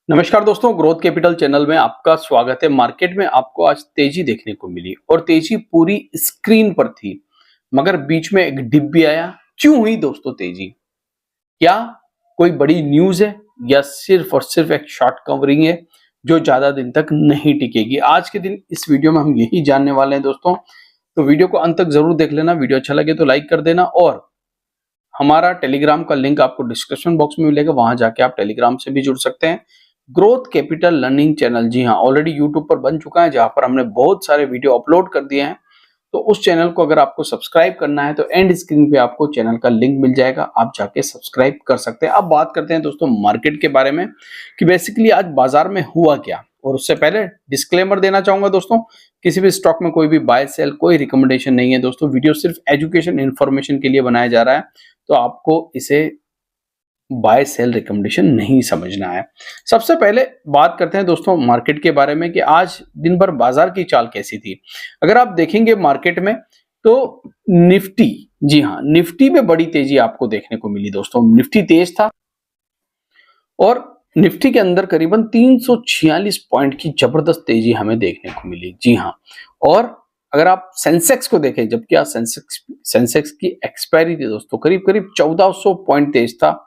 नमस्कार दोस्तों, growth capital channel में आपका स्वागत है। मार्केट में आपको आज तेजी देखने को मिली और तेजी पूरी स्क्रीन पर थी, मगर बीच में एक डिप भी आया। क्यों हुई दोस्तों तेजी? क्या कोई बड़ी न्यूज है या सिर्फ और सिर्फ एक शॉर्ट कवरिंग है जो ज्यादा दिन तक नहीं टिकेगी? आज के दिन इस वीडियो में हम यही जानने वाले हैं दोस्तों। तो वीडियो को अंत तक जरूर देख लेना। वीडियो अच्छा लगे तो लाइक कर देना और हमारा टेलीग्राम का लिंक आपको डिस्क्रिप्शन बॉक्स में मिलेगा, वहां जाके आप टेलीग्राम से भी जुड़ सकते हैं। ग्रोथ कैपिटल लर्निंग चैनल, जी हाँ, ऑलरेडी यूट्यूब पर बन चुका है, जहां पर हमने बहुत सारे वीडियो अपलोड कर दिए हैं। तो उस चैनल को अगर आपको सब्सक्राइब करना है तो एंड स्क्रीन पे आपको चैनल का लिंक मिल जाएगा, आप जाके सब्सक्राइब कर सकते हैं। अब बात करते हैं दोस्तों मार्केट के बारे में कि बेसिकली आज बाजार में हुआ क्या। और उससे पहले डिस्क्लेमर देना चाहूंगा दोस्तों, किसी भी स्टॉक में कोई भी बाय सेल कोई रिकमेंडेशन नहीं है दोस्तों। वीडियो सिर्फ एजुकेशन इन्फॉर्मेशन के लिए बनाया जा रहा है, तो आपको इसे बाय सेल रिकमेंडेशन नहीं समझना है। सबसे पहले बात करते हैं दोस्तों मार्केट के बारे में कि आज दिन भर बाजार की चाल कैसी थी। अगर आप देखेंगे मार्केट में तो निफ्टी, जी हाँ, निफ्टी में बड़ी तेजी आपको देखने को मिली दोस्तों। निफ्टी तेज था और निफ्टी के अंदर करीबन 346 पॉइंट की जबरदस्त तेजी हमें देखने को मिली, जी हाँ। और अगर आप सेंसेक्स को देखें, जबकि आज सेंसेक्स की एक्सपायरी थी दोस्तों, करीब करीब 1400 पॉइंट तेज था।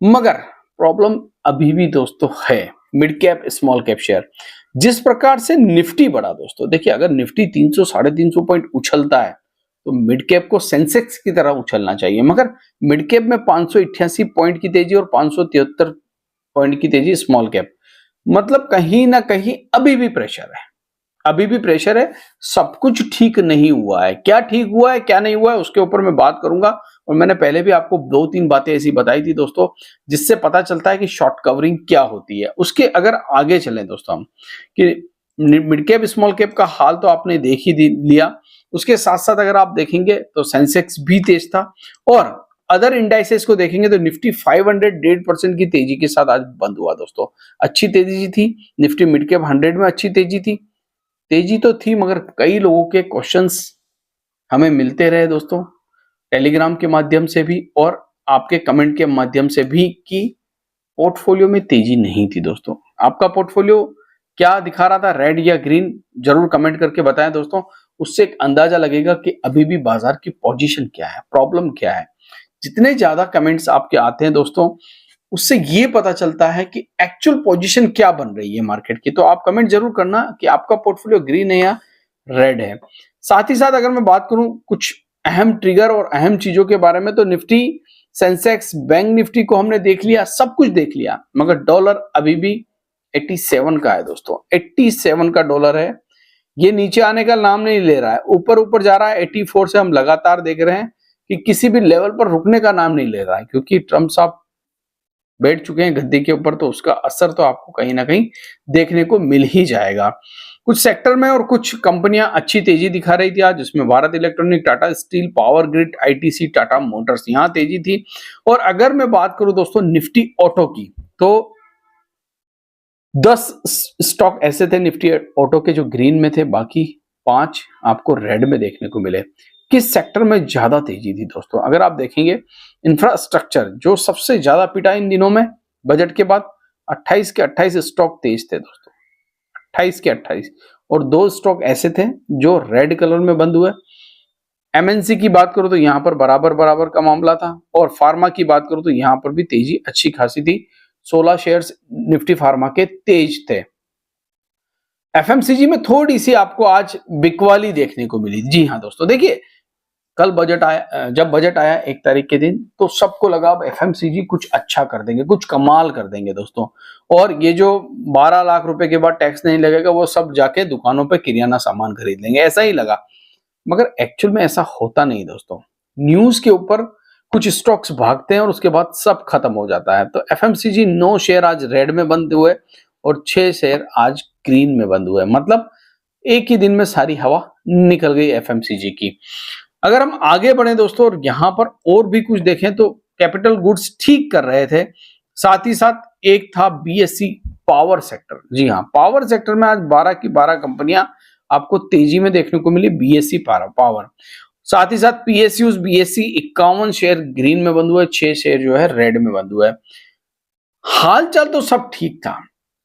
मगर प्रॉब्लम अभी भी दोस्तों है mid cap small cap share. जिस प्रकार से निफ्टी बढ़ा दोस्तों, देखिए अगर निफ्टी 300 साढ़े 300 पॉइंट उछलता है तो मिड कैप को सेंसेक्स की तरह उछलना चाहिए, मगर मिड कैप में 588 पॉइंट की तेजी और 573 पॉइंट की तेजी स्मॉल कैप। मतलब कहीं ना कहीं अभी भी प्रेशर है, अभी भी प्रेशर है। सब कुछ ठीक नहीं हुआ है। क्या ठीक हुआ है क्या नहीं हुआ है उसके ऊपर मैं बात करूंगा। और मैंने पहले भी आपको 2-3 बातें ऐसी बताई थी दोस्तों, जिससे पता चलता है कि शॉर्ट कवरिंग क्या होती है। उसके अगर आगे चलें दोस्तों हम कि मिड कैप स्मॉल कैप का हाल तो आपने देख ही लिया। उसके साथ साथ अगर आप देखेंगे तो सेंसेक्स भी तेज था और अदर इंडाइसेस को देखेंगे तो निफ्टी 500 1.5% की तेजी के साथ आज बंद हुआ दोस्तों। अच्छी तेजी थी। निफ्टी मिड कैप 100 में अच्छी तेजी थी। तेजी तो थी, मगर कई लोगों के क्वेश्चंस हमें मिलते रहे दोस्तों, टेलीग्राम के माध्यम से भी और आपके कमेंट के माध्यम से भी, कि पोर्टफोलियो में तेजी नहीं थी दोस्तों। आपका पोर्टफोलियो क्या दिखा रहा था, रेड या ग्रीन? जरूर कमेंट करके बताएं दोस्तों। उससे एक अंदाजा लगेगा कि अभी भी बाजार की पोजीशन क्या है, प्रॉब्लम क्या है। जितने ज्यादा कमेंट्स आपके आते हैं दोस्तों, उससे ये पता चलता है कि एक्चुअल पोजीशन क्या बन रही है मार्केट की। तो आप कमेंट जरूर करना कि आपका पोर्टफोलियो ग्रीन है या रेड है। साथ ही साथ अगर मैं बात करूं कुछ अहम ट्रिगर और अहम चीजों के बारे में, तो निफ्टी, सेंसेक्स, बैंक निफ्टी को हमने देख लिया, सब कुछ देख लिया, मगर डॉलर अभी भी 87 का है दोस्तों। 87 का डॉलर है। ये नीचे आने का नाम नहीं ले रहा है, ऊपर ऊपर जा रहा है। 84 से हम लगातार देख रहे हैं कि किसी भी लेवल पर रुकने का नाम नहीं ले रहा है, क्योंकि ट्रम्प साहब बैठ चुके हैं गद्दी के ऊपर। तो उसका असर तो आपको कहीं ना कहीं देखने को मिल ही जाएगा। कुछ सेक्टर में और कुछ कंपनियां अच्छी तेजी दिखा रही थी आज, जिसमें Bharat electronic, Tata steel, power grid, ITC, Tata Motors, यहां तेजी थी। और अगर मैं बात करूं दोस्तों निफ्टी ऑटो की, तो 10 स्टॉक ऐसे थे निफ्टी ऑटो के जो ग्रीन में थे, बाकी 5 आपको रेड में देखने को मिले। किस सेक्टर में ज्यादा तेजी थी दोस्तों? अगर आप देखेंगे इंफ्रास्ट्रक्चर जो सबसे ज्यादा पिटा इन दिनों में बजट के बाद, 28 के 28 स्टॉक तेज थे दोस्तों, 28 के 28। और 2 स्टॉक ऐसे थे जो रेड कलर में बंद हुए। एमएनसी की बात करूं तो यहां पर बराबर बराबर का मामला था। और फार्मा की बात करूं तो यहां पर भी तेजी अच्छी खासी थी। 16 शेयर्स निफ्टी फार्मा के तेज थे। एफएमसीजी में थोड़ी सी आपको आज बिकवाली देखने को मिली। जी हाँ दोस्तों, देखिए कल बजट आया, जब बजट आया 1 तारीख के दिन, तो सबको लगा अब एफएमसीजी कुछ अच्छा कर देंगे, कुछ कमाल कर देंगे दोस्तों। और ये जो 12 लाख रुपए के बाद टैक्स नहीं लगेगा, वो सब जाके दुकानों पे किराना सामान खरीद लेंगे, ऐसा ही लगा। मगर एक्चुअल में ऐसा होता नहीं दोस्तों। न्यूज के ऊपर कुछ स्टॉक्स भागते हैं और उसके बाद सब खत्म हो जाता है। तो एफएमसीजी 9 शेयर आज रेड में बंद हुए और 6 शेयर आज ग्रीन में बंद हुए। मतलब एक ही दिन में सारी हवा निकल गई एफएमसीजी की। अगर हम आगे बढ़े दोस्तों और यहां पर और भी कुछ देखें, तो कैपिटल गुड्स ठीक कर रहे थे। साथ ही साथ एक था बीएससी पावर सेक्टर। जी हाँ, पावर सेक्टर में आज 12 की 12 कंपनियां आपको तेजी में देखने को मिली। बीएससी पावर, साथ ही साथ पीएसयूज, बीएससी 51 शेयर ग्रीन में बंद हुए, 6 शेयर जो है रेड में बंद हुए। हाल चाल तो सब ठीक था,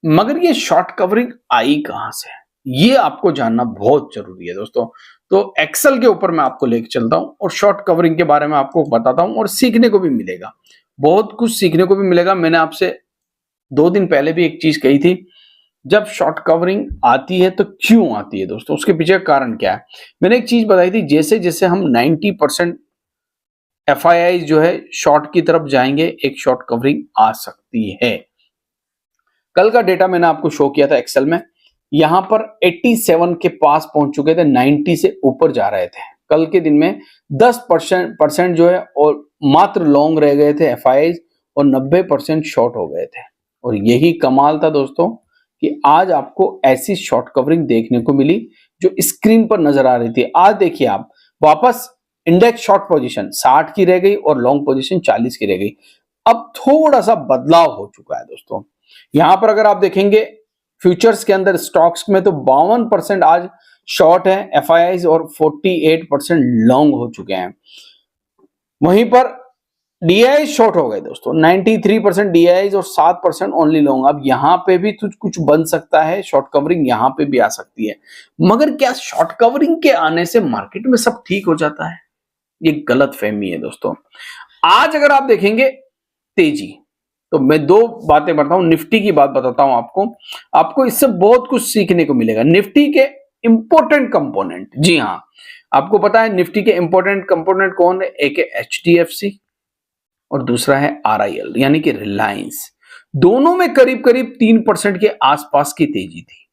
मगर ये शॉर्ट कवरिंग आई कहां से, ये आपको जानना बहुत जरूरी है दोस्तों। तो एक्सेल के ऊपर मैं आपको लेके चलता हूं और शॉर्ट कवरिंग के बारे में आपको बताता हूं और सीखने को भी मिलेगा, बहुत कुछ सीखने को भी मिलेगा। मैंने आपसे 2 दिन पहले भी एक चीज कही थी, जब शॉर्ट कवरिंग आती है तो क्यों आती है दोस्तों, उसके पीछे का कारण क्या है। मैंने एक चीज बताई थी, जैसे जैसे हम 90% एफआईआई जो है शॉर्ट की तरफ जाएंगे, एक शॉर्ट कवरिंग आ सकती है। कल का डेटा मैंने आपको शो किया था एक्सेल में, यहां पर 87 के पास पहुंच चुके थे, 90 से ऊपर जा रहे थे। कल के दिन में 10% जो है और मात्र लॉन्ग रह गए थे एफआईआई और 90% शॉर्ट हो गए थे। और यही कमाल था दोस्तों कि आज आपको ऐसी शॉर्ट कवरिंग देखने को मिली जो स्क्रीन पर नजर आ रही थी। आज देखिए आप वापस इंडेक्स शॉर्ट पोजीशन 60 की रह गई और लॉन्ग पोजीशन 40 की रह गई। अब थोड़ा सा बदलाव हो चुका है दोस्तों। यहां पर अगर आप देखेंगे फ्यूचर्स के अंदर स्टॉक्स में तो 52% आज शॉर्ट है एफआईआई और 48% लॉन्ग हो चुके हैं। वहीं पर डीआई शॉर्ट हो गए दोस्तों, 93% डीआई और 7% ओनली लॉन्ग। अब यहां पे भी कुछ बन सकता है, शॉर्ट कवरिंग यहां पे भी आ सकती है। मगर क्या शॉर्ट कवरिंग के आने से मार्केट में सब ठीक हो जाता है? ये गलत फहमी है दोस्तों। आज अगर आप देखेंगे तेजी, तो मैं 2 बातें बताता हूं, निफ्टी की बात बताता हूं आपको इससे बहुत कुछ सीखने को मिलेगा। निफ्टी के इंपॉर्टेंट कंपोनेंट, जी हां, आपको पता है निफ्टी के इंपॉर्टेंट कंपोनेंट कौन है? एक है एचडीएफसी और दूसरा है आरआईएल यानी कि रिलायंस। दोनों में करीब करीब 3% के आसपास की तेजी थी।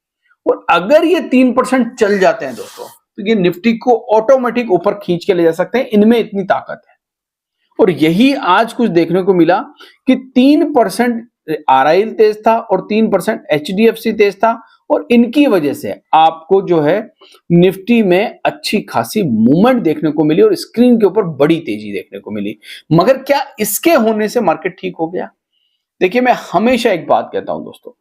और अगर ये 3% चल जाते हैं दोस्तों, तो ये निफ्टी को ऑटोमेटिक ऊपर खींच के ले जा सकते हैं, इनमें इतनी ताकत है। और यही आज कुछ देखने को मिला कि 3% आरआईएल तेज था और 3% एचडीएफसी तेज था, और इनकी वजह से आपको जो है निफ्टी में अच्छी खासी मूवमेंट देखने को मिली और स्क्रीन के ऊपर बड़ी तेजी देखने को मिली। मगर क्या इसके होने से मार्केट ठीक हो गया? देखिए, मैं हमेशा एक बात कहता हूं दोस्तों,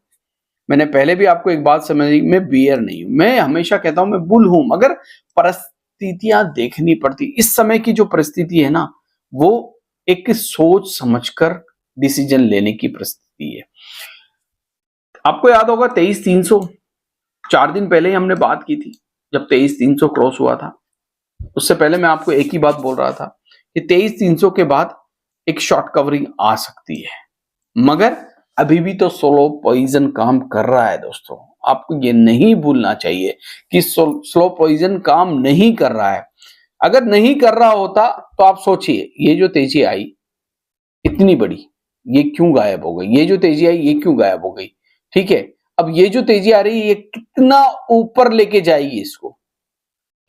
मैंने पहले भी आपको एक बात समझी, मैं बियर नहीं हूं, मैं हमेशा कहता हूं मैं बुल हूं, मगर परिस्थितियां देखनी पड़ती। इस समय की जो परिस्थिति है ना, वो एक सोच समझकर डिसीजन लेने की परिस्थिति है। आपको याद होगा 23,300, 4 दिन पहले ही हमने बात की थी, जब 23,300 क्रॉस हुआ था। उससे पहले मैं आपको एक ही बात बोल रहा था कि 23,300 के बाद एक शॉर्ट कवरिंग आ सकती है। मगर अभी भी तो स्लो पॉइजन काम कर रहा है दोस्तों, आपको ये नहीं भूलना चाहिए कि स्लो पॉइजन काम नहीं कर रहा है। अगर नहीं कर रहा होता तो आप सोचिए, ये जो तेजी आई इतनी बड़ी, ये क्यों गायब हो गई? ये जो तेजी आई ये क्यों गायब हो गई? ठीक है, अब ये जो तेजी आ रही है ये कितना ऊपर लेके जाएगी इसको?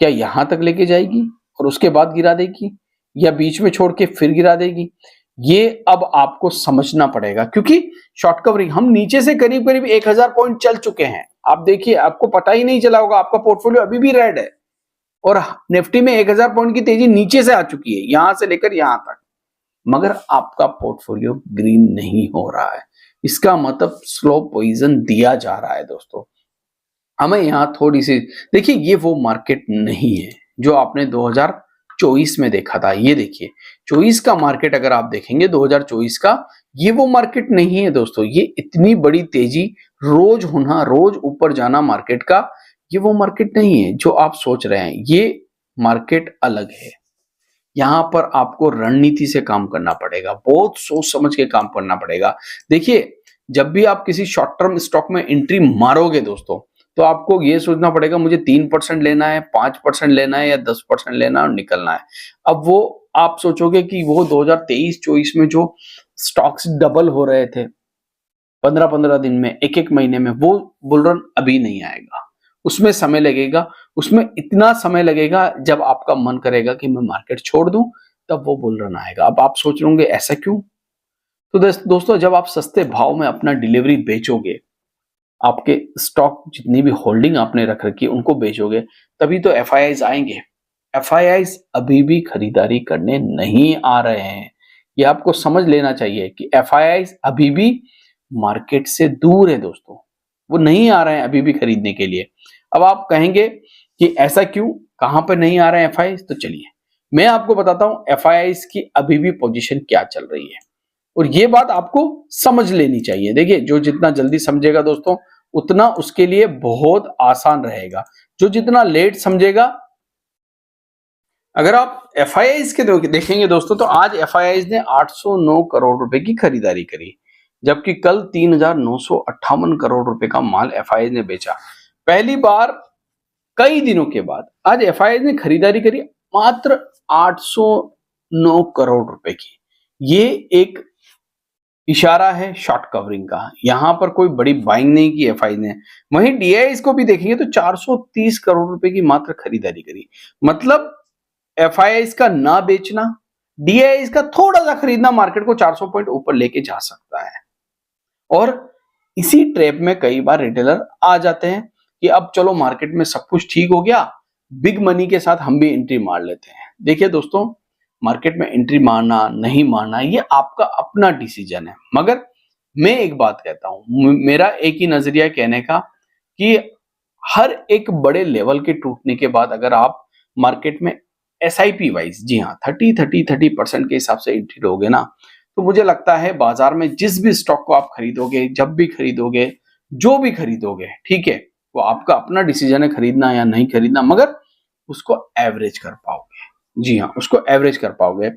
क्या यहां तक लेके जाएगी और उसके बाद गिरा देगी, या बीच में छोड़ के फिर गिरा देगी? ये अब आपको समझना पड़ेगा, क्योंकि शॉर्ट कवरिंग हम नीचे से करीब करीब 1000 पॉइंट चल चुके हैं। आप देखिए, आपको पता ही नहीं चला होगा, आपका पोर्टफोलियो अभी भी रेड है और निफ्टी में 1000 पॉइंट की तेजी नीचे से आ चुकी है, यहां से लेकर यहां तक, मगर आपका पोर्टफोलियो ग्रीन नहीं हो रहा है। इसका मतलब स्लो पॉइजन दिया जा रहा है दोस्तों। हमें यहां थोड़ी सी देखिए, ये वो मार्केट नहीं है जो आपने 2024 में देखा था। ये देखिए 24 का मार्केट अगर आप देखेंगे 2024 का, ये वो मार्केट नहीं है दोस्तों। ये इतनी बड़ी तेजी, रोज होना, रोज ऊपर जाना मार्केट का, ये वो मार्केट नहीं है जो आप सोच रहे हैं। ये मार्केट अलग है। यहां पर आपको रणनीति से काम करना पड़ेगा, बहुत सोच समझ के काम करना पड़ेगा। देखिए, जब भी आप किसी शॉर्ट टर्म स्टॉक में एंट्री मारोगे दोस्तों, तो आपको यह सोचना पड़ेगा मुझे 3% लेना है, 5% लेना है या 10% लेना है और निकलना है। अब वो आप सोचोगे कि वो 2023-24 में जो स्टॉक्स डबल हो रहे थे 15-15 दिन में, एक एक महीने में, वो बुल रन अभी नहीं आएगा। उसमें समय लगेगा, उसमें इतना समय लगेगा जब आपका मन करेगा कि मैं मार्केट छोड़ दूं, तब वो बुल रन आएगा। अब आप सोच रहे होंगे ऐसा क्यों? तो दोस्तों, जब आप सस्ते भाव में अपना डिलीवरी बेचोगे, आपके स्टॉक जितनी भी होल्डिंग आपने रख रखी है उनको बेचोगे, तभी तो एफआईआईज आएंगे। एफआईआईज अभी भी खरीदारी करने नहीं आ रहे हैं। ये आपको समझ लेना चाहिए कि एफआईआईज अभी भी मार्केट से दूर है दोस्तों, वो नहीं आ रहे हैं अभी भी खरीदने के लिए। अब आप कहेंगे कि ऐसा क्यों, कहां पर नहीं आ रहे हैं एफआईआईज? तो चलिए मैं आपको बताता हूं एफआईआईज की अभी भी पोजीशन क्या चल रही है। और ये बात आपको समझ लेनी चाहिए। देखिए, जो जितना जल्दी समझेगा दोस्तों, उतना उसके लिए बहुत आसान रहेगा। जो जितना लेट समझेगा, अगर आप एफआईआईज के देखेंगे दोस्तों, तो आज एफआईआईज ने 809 करोड़ रुपए की खरीदारी करी, जबकि कल 3,958 करोड़ रुपए का माल एफआईआईज ने बेचा। पहली बार कई दिनों के बाद आज एफआईआईज ने खरीदारी करी मात्र 809 करोड़ रुपए की। ये एक इशारा है शॉर्ट कवरिंग का। यहां पर कोई बड़ी बाइंग नहीं की एफआईआईज ने। वहीं डीआईआईज को भी देखेंगे तो 430 करोड़ रुपए की मात्र खरीदारी करी। मतलब एफआईआईज का ना बेचना, डीआईआईज का थोड़ा सा खरीदना मार्केट को 400 पॉइंट ऊपर लेके जा सकता है। और इसी ट्रैप में कई बार रिटेलर आ जाते हैं कि अब चलो मार्केट में सब कुछ ठीक हो गया, बिग मनी के साथ हम भी एंट्री मार लेते हैं। देखिए दोस्तों, मार्केट में एंट्री मारना नहीं मारना ये आपका अपना डिसीजन है, मगर मैं एक बात कहता हूं, मेरा एक ही नजरिया कहने का कि हर एक बड़े लेवल के टूटने के बाद अगर आप मार्केट में एसआईपी वाइज, जी हाँ, 30% के हिसाब से एंट्री लोगे ना, तो मुझे लगता है बाजार में जिस भी स्टॉक को आप खरीदोगे, जब भी खरीदोगे, जो भी खरीदोगे, ठीक है, वो आपका अपना डिसीजन है खरीदना या नहीं खरीदना, मगर उसको एवरेज कर पाओगे। जी हाँ, उसको एवरेज कर पाओगे।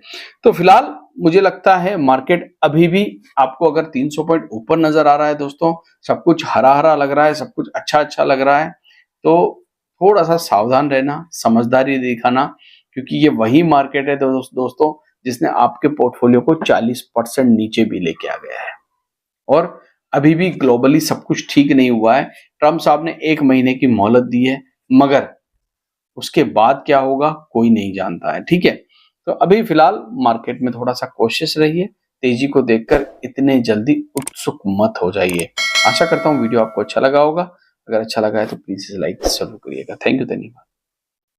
तो फिलहाल मुझे लगता है मार्केट अभी भी आपको अगर 300 पॉइंट ऊपर नजर आ रहा है दोस्तों, सब कुछ हरा हरा लग रहा है, सब कुछ अच्छा अच्छा लग रहा है, तो थोड़ा सा सावधान रहना, समझदारी दिखाना, क्योंकि ये वही मार्केट है दोस्तों जिसने आपके पोर्टफोलियो को 40% नीचे भी लेके आ गया है। और अभी भी ग्लोबली सब कुछ ठीक नहीं हुआ है। ट्रम्प साहब ने 1 महीने की मोहलत दी है, मगर उसके बाद क्या होगा कोई नहीं जानता है, ठीक है। तो अभी फिलहाल मार्केट में थोड़ा सा कोशिश रहिए, तेजी को देखकर इतने जल्दी उत्सुक मत हो जाइए। आशा करता हूँ वीडियो आपको अच्छा लगा होगा। अगर अच्छा लगा है तो प्लीज इसे लाइक जरूर करिएगा। थैंक यू, धन्यवाद।